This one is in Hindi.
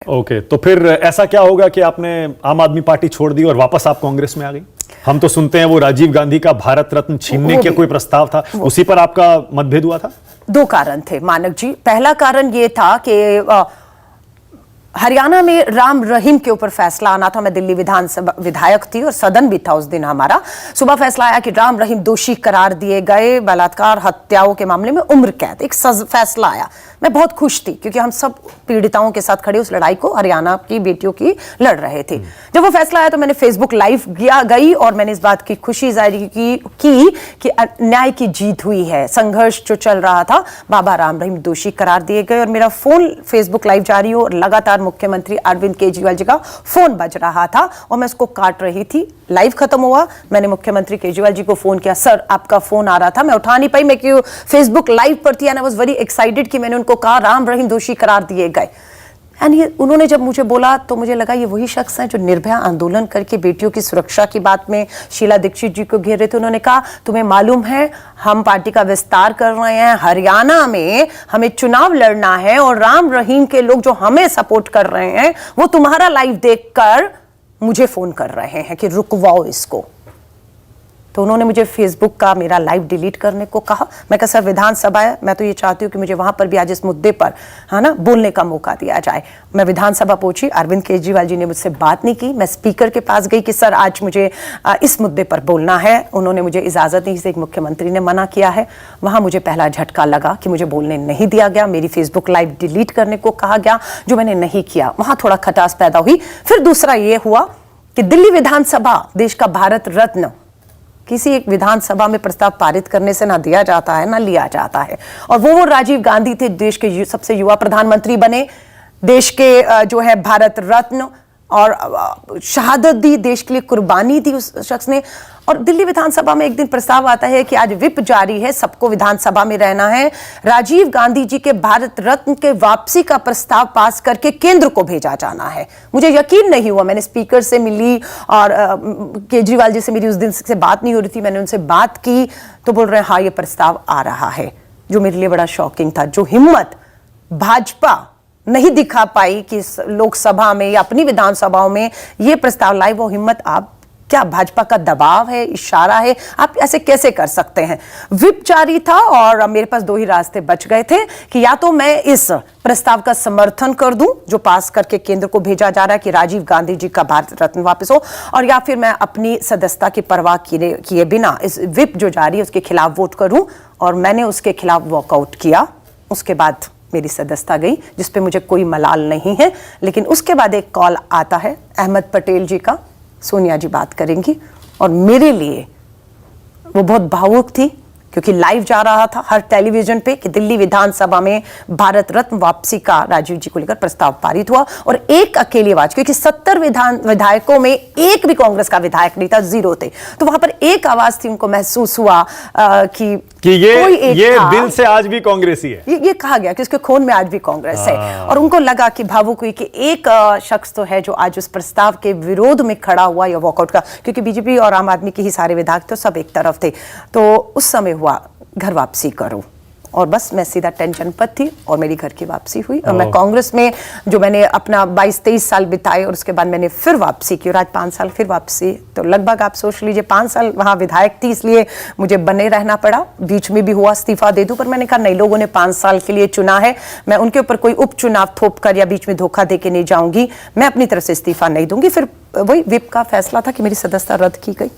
ओके, तो फिर ऐसा क्या होगा कि आपने आम आदमी पार्टी छोड़ दी और वापस आप कांग्रेस में आ गई? हम तो सुनते हैं वो राजीव गांधी का भारत रत्न छीनने का कोई प्रस्ताव था, उसी पर आपका मतभेद हुआ था? दो कारण थे मानक जी। पहला कारण ये था कि हरियाणा में राम रहीम के ऊपर फैसला आना था। मैं दिल्ली विधानसभा विधायक थी और सदन भी था उस दिन हमारा। सुबह फैसला आया कि राम रहीम दोषी करार दिए गए, बलात्कार हत्याओं के मामले में उम्र कैद, एक फैसला आया। मैं बहुत खुश थी क्योंकि हम सब पीड़िताओं के साथ खड़े उस लड़ाई को हरियाणा की बेटियों की लड़ रहे थे। जब वो फैसला आया तो मैंने फेसबुक लाइव गई और मैंने इस बात की खुशी जाहिर की कि न्याय की जीत हुई है। संघर्ष जो चल रहा था, बाबा राम रहीम दोषी करार दिए गए। और मेरा फोन फेसबुक लाइव जारी हो और लगातार मुख्यमंत्री अरविंद केजरीवाल जी का फोन बज रहा था और मैं उसको काट रही थी। लाइव खत्म हुआ, मैंने मुख्यमंत्री केजरीवाल जी को फोन किया, सर आपका फोन आ रहा था, मैं उठा नहीं पाई, मैं क्यों फेसबुक लाइव पर थी and I was very excited कि मैंने उनको कहा राम रहीम दोषी करार दिए गए। एंड उन्होंने जब मुझे बोला तो मुझे लगा ये वही शख्स हैं जो निर्भया आंदोलन करके बेटियों की सुरक्षा की बात में शीला दीक्षित जी को घेर रहे थे। उन्होंने कहा तुम्हें मालूम है हम पार्टी का विस्तार कर रहे हैं, हरियाणा में हमें चुनाव लड़ना है और राम रहीम के लोग जो हमें सपोर्ट कर रहे हैं वो तुम्हारा लाइव देखकर मुझे फोन कर रहे हैं कि रुकवाओ इसको। तो उन्होंने मुझे फेसबुक का मेरा लाइव डिलीट करने को कहा। मैं कहा सर विधानसभा है, मैं तो ये चाहती हूँ कि मुझे वहां पर भी आज इस मुद्दे पर बोलने का मौका दिया जाए। मैं विधानसभा पहुंची, अरविंद केजरीवाल जी ने मुझसे बात नहीं की। मैं स्पीकर के पास गई कि सर आज मुझे इस मुद्दे पर बोलना है। उन्होंने मुझे इजाजत नहीं दी, एक मुख्यमंत्री ने मना किया है। वहां मुझे पहला झटका लगा कि मुझे बोलने नहीं दिया गया, मेरी फेसबुक लाइव डिलीट करने को कहा गया, जो मैंने नहीं किया। वहां थोड़ा खटास पैदा हुई। फिर दूसरा ये हुआ कि दिल्ली विधानसभा, देश का भारत रत्न, किसी एक विधानसभा में प्रस्ताव पारित करने से ना दिया जाता है ना लिया जाता है। और वो राजीव गांधी थे, देश के सबसे युवा प्रधानमंत्री बने, देश के जो है भारत रत्न, और शहादत दी, देश के लिए कुर्बानी दी उस शख्स ने। और दिल्ली विधानसभा में एक दिन प्रस्ताव आता है कि आज विप जारी है, सबको विधानसभा में रहना है, राजीव गांधी जी के भारत रत्न के वापसी का प्रस्ताव पास करके केंद्र को भेजा जाना है। मुझे यकीन नहीं हुआ। मैंने स्पीकर से मिली और केजरीवाल जी से मेरी उस दिन से बात नहीं हो रही थी। मैंने उनसे बात की तो बोल रहे हैं हाँ ये प्रस्ताव आ रहा है, जो मेरे लिए बड़ा शॉकिंग था। जो हिम्मत भाजपा नहीं दिखा पाई कि लोकसभा में या अपनी विधानसभाओं में ये प्रस्ताव लाई, वो हिम्मत आप क्या भाजपा का दबाव है, इशारा है? आप ऐसे कैसे कर सकते हैं? विप जारी था और मेरे पास दो ही रास्ते बच गए थे कि या तो मैं इस प्रस्ताव का समर्थन कर दूं जो पास करके केंद्र को भेजा जा रहा है कि राजीव गांधी जी का भारत रत्न वापस हो, और या फिर मैं अपनी सदस्यता की परवाह किए बिना इस विप जो जारी है उसके खिलाफ वोट करूं। और मैंने उसके खिलाफ वॉकआउट किया। उसके बाद मेरी सदस्यता गई, जिसपे मुझे कोई मलाल नहीं है। लेकिन उसके बाद एक कॉल आता है अहमद पटेल जी का, सोनिया जी बात करेंगी, और मेरे लिए वो बहुत भावुक थी क्योंकि लाइव जा रहा था हर टेलीविजन पे कि दिल्ली विधानसभा में भारत रत्न वापसी का राजीव जी को लेकर प्रस्ताव पारित हुआ। और एक अकेली आवाज, क्योंकि 70 विधायकों में एक भी कांग्रेस का विधायक नहीं था, 0 थे, तो वहां पर एक आवाज थी। उनको महसूस हुआ कि ये दिल से आज भी कांग्रेसी है। ये कहा गया कि उसके खून में आज भी कांग्रेस है। और उनको लगा कि भावुक हुई कि एक शख्स तो है जो आज उस प्रस्ताव के विरोध में खड़ा हुआ या वॉकआउट का, क्योंकि बीजेपी और आम आदमी के ही सारे विधायक तो सब एक तरफ थे। तो उस समय हुआ घर वापसी करो, और बस मैं सीधा 10 जनपद थी और मेरी घर की वापसी हुई। और मैं कांग्रेस में जो मैंने अपना 22-23 साल बिताए और उसके बाद मैंने फिर वापसी की, और आज 5 साल फिर वापसी। तो लगभग आप सोच लीजिए 5 साल वहां विधायक थी, इसलिए मुझे बने रहना पड़ा। बीच में भी हुआ इस्तीफा दे दूं, पर मैंने कहा नहीं, लोगों ने 5 साल के लिए चुना है, मैं उनके ऊपर कोई उपचुनाव थोप कर या बीच में धोखा दे के नहीं जाऊंगी। मैं अपनी तरफ से इस्तीफा नहीं दूंगी। फिर वही विप का फैसला था कि मेरी सदस्यता रद्द की गई।